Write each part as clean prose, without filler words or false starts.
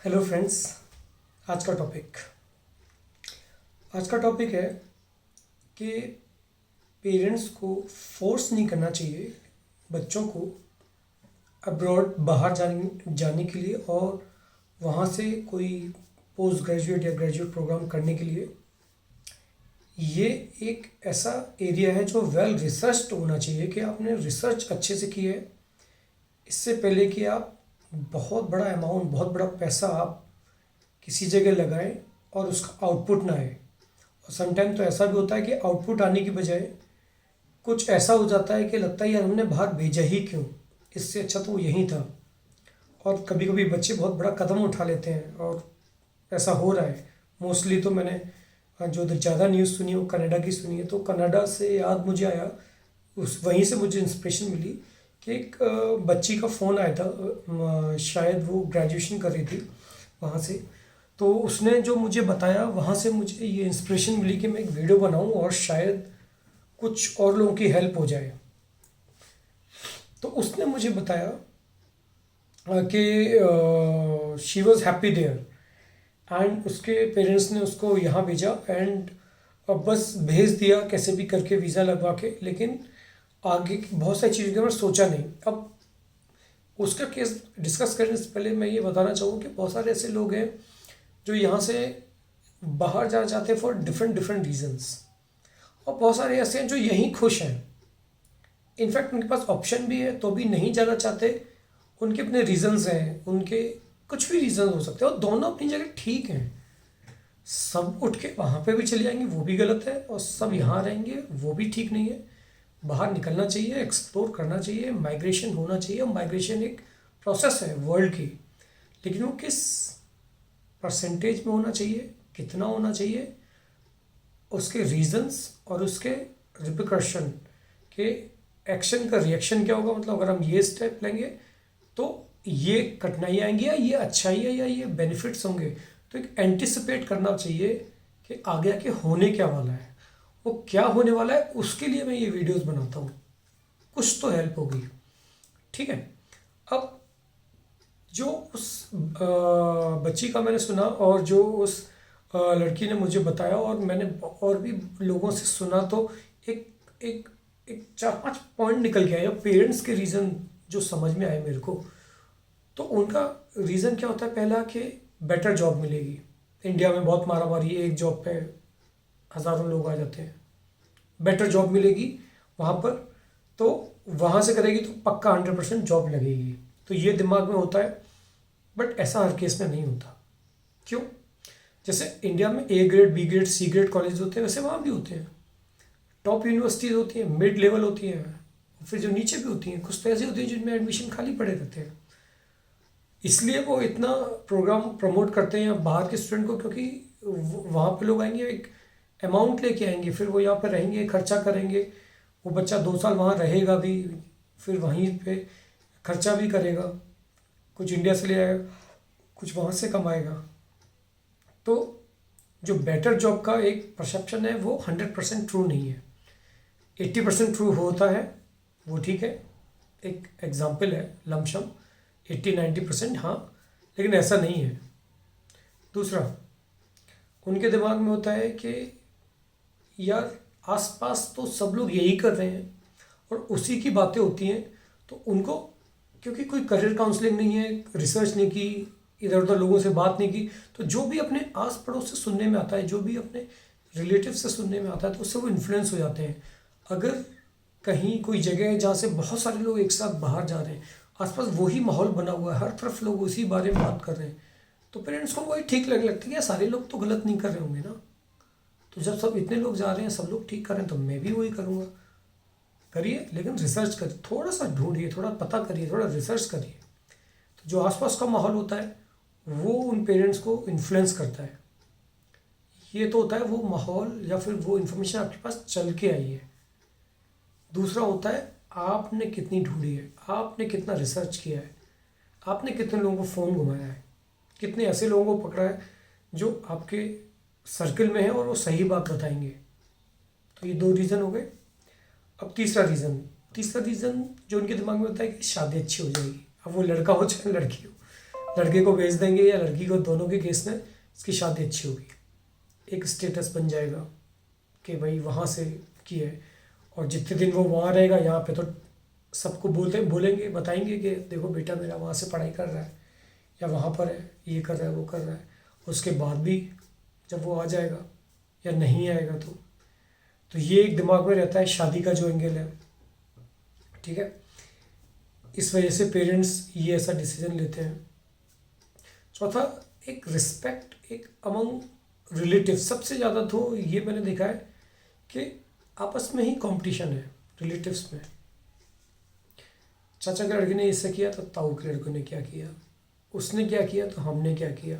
Hello friends. आज का topic आज का टॉपिक है कि पेरेंट्स को फोर्स नहीं करना चाहिए बच्चों को अब्रॉड बाहर जाने जाने के लिए और वहाँ से कोई पोस्ट ग्रेजुएट या ग्रेजुएट प्रोग्राम करने के लिए। ये एक ऐसा एरिया है जो वेल रिसर्च्ड होना चाहिए कि आपने रिसर्च अच्छे से की है इससे पहले कि आप बहुत बड़ा अमाउंट, बहुत बड़ा पैसा आप किसी जगह लगाएं और उसका आउटपुट ना आए। और समटाइम तो ऐसा भी होता है कि आउटपुट आने की बजाय कुछ ऐसा हो जाता है कि लगता है यार हमने बाहर भेजा ही क्यों, इससे अच्छा तो वो यहीं था। और कभी कभी बच्चे बहुत बड़ा कदम उठा लेते हैं और ऐसा हो रहा है। मोस्टली तो मैंने जो ज़्यादा न्यूज़ सुनी है वो कनाडा की सुनी है। तो कनाडा से याद मुझे आया, उस वहीं से मुझे इंस्पिरेशन मिली कि एक बच्ची का फ़ोन आया था। शायद वो ग्रेजुएशन कर रही थी वहाँ से। तो उसने जो मुझे बताया वहाँ से मुझे ये इंस्पिरेशन मिली कि मैं एक वीडियो बनाऊँ और शायद कुछ और लोगों की हेल्प हो जाए। तो उसने मुझे बताया कि she was happy there and उसके पेरेंट्स ने उसको यहाँ भेजा एंड अब बस भेज दिया कैसे भी करके वीज़ा लगवा के। लेकिन आगे की बहुत सारी चीज़ों के बारे में सोचा नहीं। अब उसका केस डिस्कस करने से पहले मैं ये बताना चाहूँ कि बहुत सारे ऐसे लोग हैं जो यहाँ से बाहर जाना चाहते हैं फॉर डिफरेंट डिफरेंट रीजंस, और बहुत सारे ऐसे हैं जो यहीं खुश हैं। इनफैक्ट उनके पास ऑप्शन भी है तो भी नहीं जाना चाहते। उनके अपने रीजंस हैं, उनके कुछ भी रीज़न हो सकते हैं और दोनों अपनी जगह ठीक हैं। सब उठ के वहाँ पे भी चले जाएंगे वो भी गलत है, और सब यहाँ रहेंगे वो भी ठीक नहीं है। बाहर निकलना चाहिए, एक्सप्लोर करना चाहिए, माइग्रेशन होना चाहिए। और माइग्रेशन एक प्रोसेस है वर्ल्ड की, लेकिन वो किस परसेंटेज में होना चाहिए, कितना होना चाहिए, उसके रीजंस और उसके रिpercussion के एक्शन का रिएक्शन क्या होगा। मतलब अगर हम ये स्टेप लेंगे तो ये कठिनाई आएंगी या ये अच्छाई है या ये बेनिफिट्स होंगे। तो एक एंटिसिपेट करना चाहिए कि आगे आके होने क्या वाला है, वो क्या होने वाला है। उसके लिए मैं ये वीडियोस बनाता हूँ, कुछ तो हेल्प होगी। ठीक है। अब जो उस बच्ची का मैंने सुना और जो उस लड़की ने मुझे बताया और मैंने और भी लोगों से सुना, तो एक एक एक 4-5 पॉइंट निकल के आए पेरेंट्स के रीज़न जो समझ में आए मेरे को। तो उनका रीज़न क्या होता है, पहला कि बेटर जॉब मिलेगी। इंडिया में बहुत मारा मारी है, एक जॉब पे हज़ारों लोग आ जाते हैं। बेटर जॉब मिलेगी वहाँ पर, तो वहाँ से करेगी तो पक्का 100% जॉब लगेगी। तो ये दिमाग में होता है, बट ऐसा हर केस में नहीं होता। क्यों? जैसे इंडिया में A grade, B grade, C grade college होते हैं, वैसे वहाँ भी होते हैं। टॉप यूनिवर्सिटीज़ होती हैं, मिड लेवल होती हैं, फिर जो नीचे भी होती हैं। कुछ तो ऐसी होती हैं जिनमें एडमिशन खाली पड़े रहते हैं। इसलिए वो इतना प्रोग्राम प्रमोट करते हैं बाहर के स्टूडेंट को, क्योंकि वहाँ पे लोग आएंगे, एक अमाउंट लेके आएंगे, फिर वो यहाँ पे रहेंगे, खर्चा करेंगे। वो बच्चा 2 साल वहाँ रहेगा भी, फिर वहीं पे खर्चा भी करेगा, कुछ इंडिया से ले आएगा, कुछ वहाँ से कमाएगा। तो जो बेटर जॉब का एक परसेप्शन है वो 100% ट्रू नहीं है। 80% ट्रू होता है, वो ठीक है, एक एग्जाम्पल है लमशम। 80-90% हाँ, लेकिन ऐसा नहीं है। दूसरा, उनके दिमाग में होता है कि यार आसपास तो सब लोग यही कर रहे हैं और उसी की बातें होती हैं। तो उनको, क्योंकि कोई करियर काउंसलिंग नहीं है, रिसर्च नहीं की, इधर उधर लोगों से बात नहीं की, तो जो भी अपने आस पड़ोस से सुनने में आता है, जो भी अपने रिलेटिव से सुनने में आता है, तो उससे वो इन्फ्लुएंस हो जाते हैं। अगर कहीं कोई जगह है जहाँ से बहुत सारे लोग एक साथ बाहर जा रहे हैं, आसपास वही माहौल बना हुआ है, हर तरफ लोग उसी बारे में बात कर रहे हैं, तो पेरेंट्स को वही ठीक लगने लगता है कि सारे लोग तो गलत नहीं कर रहे होंगे ना। तो जब सब इतने लोग जा रहे हैं, सब लोग ठीक कर रहे हैं, तो मैं भी वही करूँगा। करिए, लेकिन रिसर्च करिए, थोड़ा सा ढूंढिए, थोड़ा पता करिए, थोड़ा रिसर्च करिए। तो जो आसपास का माहौल होता है वो उन पेरेंट्स को इन्फ्लुएंस करता है। ये तो होता है वो माहौल या फिर वो इन्फॉर्मेशन आपके पास चल के आई है। दूसरा होता है आपने कितनी ढूंढी है, आपने कितना रिसर्च किया है, आपने कितने लोगों को फ़ोन घुमाया है, कितने ऐसे लोगों को पकड़ा है जो आपके सर्कल में है और वो सही बात बताएंगे। तो ये 2 रीज़न हो गए। अब तीसरा रीज़न जो उनके दिमाग में होता है कि शादी अच्छी हो जाएगी। अब वो लड़का हो चाहे लड़की हो, लड़के को भेज देंगे या लड़की को, दोनों के केस में इसकी शादी अच्छी होगी, एक स्टेटस बन जाएगा कि भाई वहाँ से की है। और जितने दिन वो वहाँ रहेगा, यहाँ पे तो सबको बोलेंगे, बताएंगे कि देखो बेटा मेरा वहाँ से पढ़ाई कर रहा है या वहाँ पर है, ये कर रहा है, वो कर रहा है। उसके बाद भी जब वो आ जाएगा या नहीं आएगा तो ये एक दिमाग में रहता है शादी का जो एंगल है, ठीक है। इस वजह से पेरेंट्स ये ऐसा डिसीजन लेते हैं। चौथा, एक रिस्पेक्ट एक अमंग रिलेटिव। सबसे ज़्यादा तो ये मैंने देखा है कि आपस में ही कंपटीशन है रिलेटिव्स में। चाचा के लड़के ने इससे किया तो ताऊ के लड़कों ने क्या किया, उसने क्या किया तो हमने क्या किया।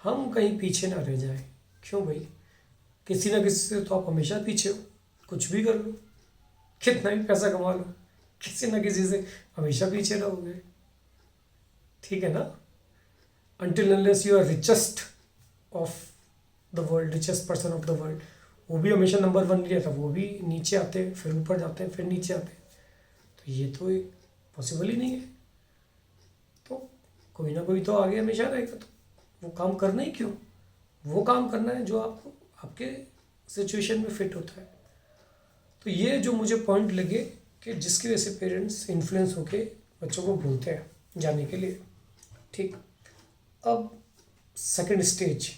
हम कहीं पीछे ना रह जाए। क्यों भाई, किसी ना किसी से तो आप हमेशा पीछे हो, कुछ भी कर लो, कितना भी पैसा कमा लो, किसी ना किसी से हमेशा पीछे रहोगे, ठीक है ना। until unless you are richest of the world, richest person of the world, वो भी हमेशा नंबर वन नहीं रहता, वो भी नीचे आते हैं, फिर ऊपर जाते हैं, फिर नीचे आते हैं। तो ये तो एक पॉसिबल ही नहीं है। तो कोई ना कोई तो आगे हमेशा रहेगा। तो वो काम करना ही क्यों, वो काम करना है जो आपको आपके सिचुएशन में फिट होता है। तो ये जो मुझे पॉइंट लगे कि जिसकी वजह से पेरेंट्स इन्फ्लुएंस होके बच्चों को बोलते हैं जाने के लिए, ठीक। अब सेकंड स्टेज,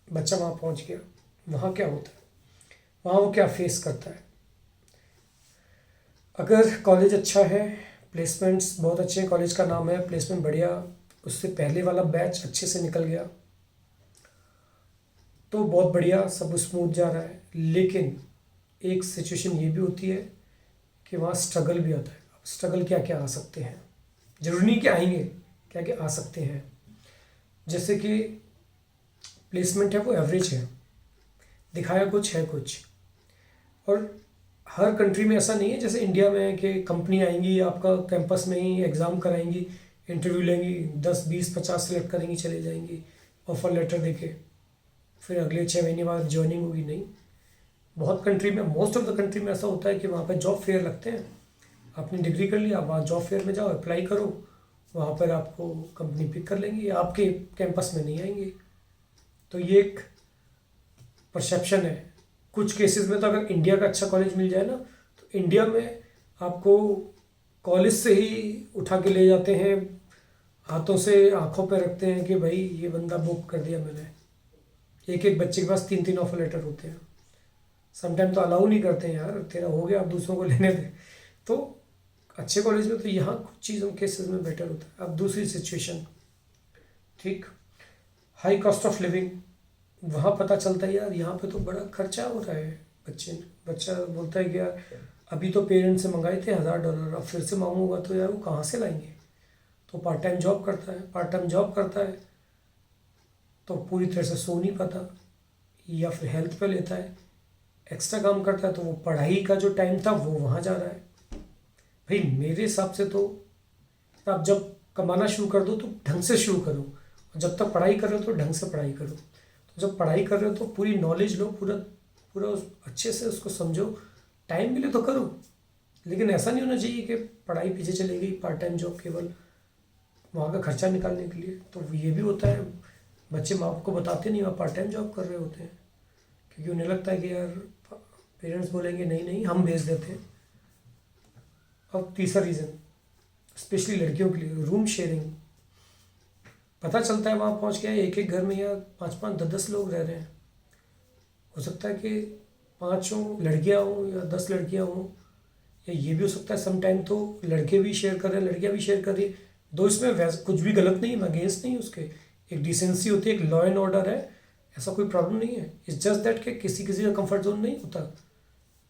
बच्चा वहाँ पहुँच गया, वहाँ क्या होता है, वहाँ वो क्या फेस करता है। अगर कॉलेज अच्छा है, प्लेसमेंट्स बहुत अच्छे हैं, कॉलेज का नाम है, प्लेसमेंट बढ़िया, उससे पहले वाला बैच अच्छे से निकल गया तो बहुत बढ़िया, सब स्मूथ जा रहा है। लेकिन एक सिचुएशन ये भी होती है कि वहाँ स्ट्रगल भी आता है। अब स्ट्रगल क्या क्या आ सकते हैं, जरूरी नहीं कि आएंगे, क्या क्या आ सकते हैं। जैसे कि प्लेसमेंट है वो एवरेज है, दिखाया कुछ है कुछ। और हर कंट्री में ऐसा नहीं है जैसे इंडिया में है कि कंपनी आएंगी, आपका कैंपस में ही एग्ज़ाम कराएंगी, इंटरव्यू लेंगी, 10 20 50 सेलेक्ट करेंगी, चले जाएंगी, ऑफर लेटर देके, फिर अगले 6 महीने बाद ज्वाइनिंग होगी। नहीं, बहुत कंट्री में, मोस्ट ऑफ द कंट्री में ऐसा होता है कि वहाँ पर जॉब फेयर लगते हैं। आपने डिग्री कर लिया, आप वहाँ जॉब फेयर में जाओ, अप्लाई करो, वहाँ पर आपको कंपनी पिक कर लेंगी, आपके कैंपस में नहीं आएंगे। तो ये एक परसेप्शन है। कुछ केसेस में तो अगर इंडिया का अच्छा कॉलेज मिल जाए ना, तो इंडिया में आपको कॉलेज से ही उठा के ले जाते हैं, हाथों से आंखों पे रखते हैं कि भाई ये बंदा बुक कर दिया मैंने। एक एक बच्चे के पास 3 3 ऑफर लेटर होते हैं। समटाइम तो अलाउ नहीं करते हैं, यार तेरा हो गया, आप दूसरों को लेने दें। तो अच्छे कॉलेज में तो यहाँ कुछ चीज़ों केसेस में बेटर होता है। अब दूसरी सिचुएशन, ठीक, हाई कॉस्ट ऑफ लिविंग, वहाँ पता चलता है यार यहाँ पे तो बड़ा खर्चा हो रहा है। बच्चा बोलता है कि यार अभी तो पेरेंट्स से मंगाए थे $1000, अब फिर से मांगूंगा तो यार वो कहाँ से लाएंगे। तो पार्ट टाइम जॉब करता है तो पूरी तरह से सो नहीं पाता, या फिर हेल्थ पे लेता है, एक्स्ट्रा काम करता है, तो वो पढ़ाई का जो टाइम था वो वहाँ जा रहा है। भाई मेरे हिसाब से तो आप जब कमाना शुरू कर दो तो ढंग से शुरू करो, और जब तक पढ़ाई कर रहे हो तो ढंग से पढ़ाई करो। तो जब पढ़ाई कर रहे हो तो पूरी नॉलेज लो, पूरा अच्छे से उसको समझो, टाइम मिले तो करो। लेकिन ऐसा नहीं होना चाहिए कि पढ़ाई पीछे चली गई, पार्ट टाइम जॉब केवल वहाँ का खर्चा निकालने के लिए। तो ये भी होता है, बच्चे माँ बाप को बताते नहीं, वहाँ पार्ट टाइम जॉब कर रहे होते हैं, क्योंकि उन्हें लगता है कि यार पेरेंट्स बोलेंगे नहीं नहीं हम भेज देते हैं। अब तीसरा रीज़न, स्पेशली लड़कियों के लिए, रूम शेयरिंग। पता चलता है वहाँ पहुँच के एक एक घर में या 5 5 10 10 लोग रह रहे हैं। हो सकता है कि 5 लड़कियाँ हों या 10 लड़कियाँ हों, या ये भी हो सकता है सम टाइम तो लड़के भी शेयर कर रहे हैं, लड़कियाँ भी शेयर कर रही है। दो इसमें वैसे कुछ भी गलत नहीं है, मैं अगेंस्ट नहीं उसके, एक डिसेंसी होती है, एक लॉ एंड ऑर्डर है, ऐसा कोई प्रॉब्लम नहीं है। इट्स जस्ट दैट कि किसी किसी का कंफर्ट जोन नहीं होता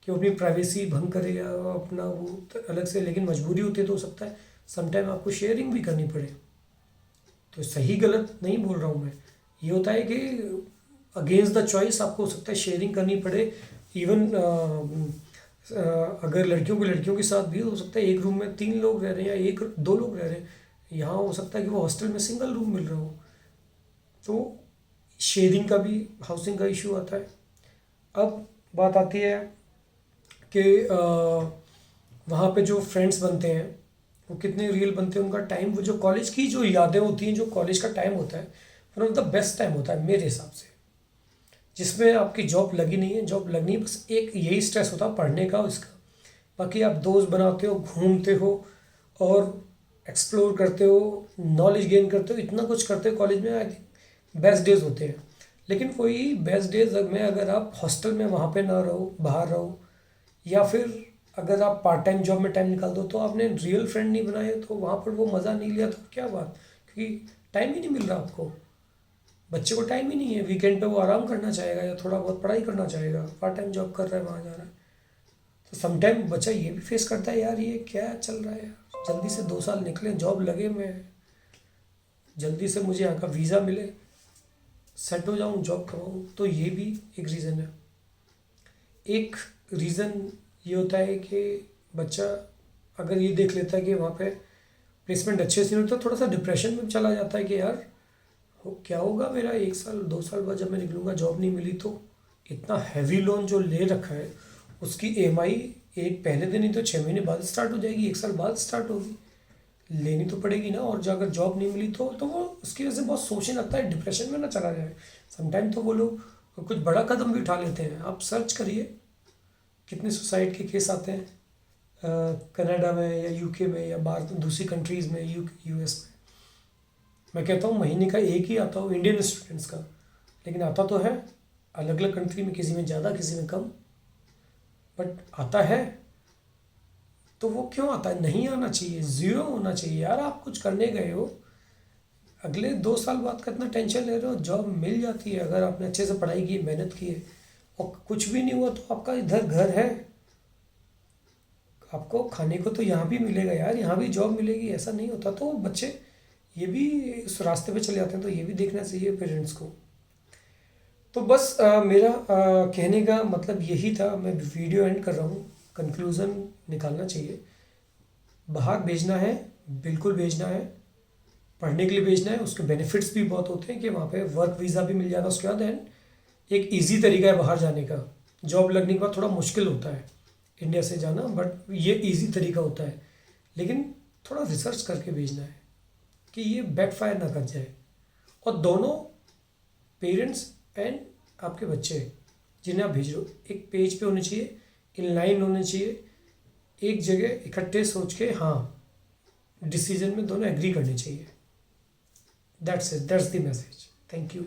कि वो अपनी प्राइवेसी भंग करे या अपना वो अलग से, लेकिन मजबूरी होती है तो हो सकता है समटाइम आपको शेयरिंग भी करनी पड़े। तो सही गलत नहीं बोल रहा हूँ मैं, ये होता है कि अगेंस्ट द चॉइस आपको हो सकता है शेयरिंग करनी पड़े। इवन अगर लड़कियों के साथ भी हो सकता है एक रूम में 3 लोग रह रहे हैं या 1 2 लोग रह रहे हैं, यहाँ हो सकता है कि वो हॉस्टल में सिंगल रूम मिल रहा हो। तो शेयरिंग का भी, हाउसिंग का इशू आता है। अब बात आती है कि वहाँ पे जो फ्रेंड्स बनते हैं वो कितने रियल बनते हैं, उनका टाइम, वो जो कॉलेज की जो यादें होती हैं, जो कॉलेज का टाइम होता है, one of the best time होता है मेरे हिसाब से, जिसमें आपकी जॉब लगी नहीं है, जॉब लगनी है, बस एक यही स्ट्रेस होता है पढ़ने का उसका। बाकी आप दोस्त बनाते हो, घूमते हो और एक्सप्लोर करते हो, नॉलेज गेन करते हो, इतना कुछ करते हो कॉलेज में। आई थिंक बेस्ट डेज होते हैं। लेकिन वही बेस्ट डेज में अगर आप हॉस्टल में वहाँ पे ना रहो, बाहर रहो, या फिर अगर आप पार्ट टाइम जॉब में टाइम निकाल दो, तो आपने रियल फ्रेंड नहीं बनाए, तो वहाँ पर वो मज़ा नहीं लिया तो क्या बात, क्योंकि टाइम ही नहीं मिल रहा आपको। बच्चे को टाइम ही नहीं है, वीकेंड पे वो आराम करना चाहेगा या थोड़ा बहुत पढ़ाई करना चाहेगा, पार्ट टाइम जॉब कर रहा है, वहाँ जा रहा है। तो समटाइम बच्चा ये भी फेस करता है, यार ये क्या चल रहा है यार, जल्दी से 2 साल निकले, जॉब लगे, मैं जल्दी से मुझे यहाँ का वीज़ा मिले, सेट हो जाऊँ, जॉब कमाऊँ। तो ये भी एक रीज़न है। एक रीज़न ये होता है कि बच्चा अगर ये देख लेता है कि वहाँ पे प्लेसमेंट अच्छे से नहीं होता, थोड़ा सा डिप्रेशन में चला जाता है कि यार क्या होगा मेरा, 1 साल 2 साल बाद जब मैं निकलूँगा, जॉब नहीं मिली तो। इतना हैवी लोन जो ले रखा है, उसकी EMI एक पहले दिन ही तो 6 महीने बाद स्टार्ट हो जाएगी, 1 साल बाद स्टार्ट होगी, लेनी तो पड़ेगी ना। और जो अगर जॉब नहीं मिली तो वो उसकी वजह से बहुत सोचने लगता है, डिप्रेशन में ना चला जाए। समटाइम तो वो लोग कुछ बड़ा कदम भी उठा लेते हैं। आप सर्च करिए कितने सुसाइड के केस आते हैं कनाडा में या UK में या बाहर दूसरी कंट्रीज़ में, US में। मैं कहता हूँ महीने का एक ही आता हो इंडियन स्टूडेंट्स का, लेकिन आता तो है अलग अलग कंट्री में, किसी में ज़्यादा किसी में कम, बट आता है। तो वो क्यों आता है? नहीं आना चाहिए, ज़ीरो होना चाहिए यार। आप कुछ करने गए हो, अगले 2 साल बाद का इतना टेंशन ले रहे हो, जॉब मिल जाती है अगर आपने अच्छे से पढ़ाई की, मेहनत की है। और कुछ भी नहीं हुआ तो आपका इधर घर है, आपको खाने को तो यहाँ भी मिलेगा यार, यहाँ भी जॉब मिलेगी, ऐसा नहीं होता। तो बच्चे ये भी इस रास्ते पे चले जाते हैं, तो ये भी देखना चाहिए पेरेंट्स को। तो बस मेरा कहने का मतलब यही था। मैं वीडियो एंड कर रहा हूँ, कंक्लूज़न निकालना चाहिए। बाहर भेजना है, बिल्कुल भेजना है, पढ़ने के लिए भेजना है। उसके बेनिफिट्स भी बहुत होते हैं कि वहाँ पे वर्क वीज़ा भी मिल जाएगा उसके बाद। एंड एक इजी तरीका है बाहर जाने का। जॉब लगने के बाद थोड़ा मुश्किल होता है इंडिया से जाना, बट ये इजी तरीका होता है। लेकिन थोड़ा रिसर्च करके भेजना है कि ये बैकफायर ना कर जाए। और दोनों पेरेंट्स एंड आपके बच्चे जिन्हें आप भेज रहे हो, एक पेज पे होने चाहिए, इन लाइन होने चाहिए, एक जगह इकट्ठे सोच के हाँ डिसीजन में दोनों एग्री करने चाहिए। That's it, that's the message. Thank you.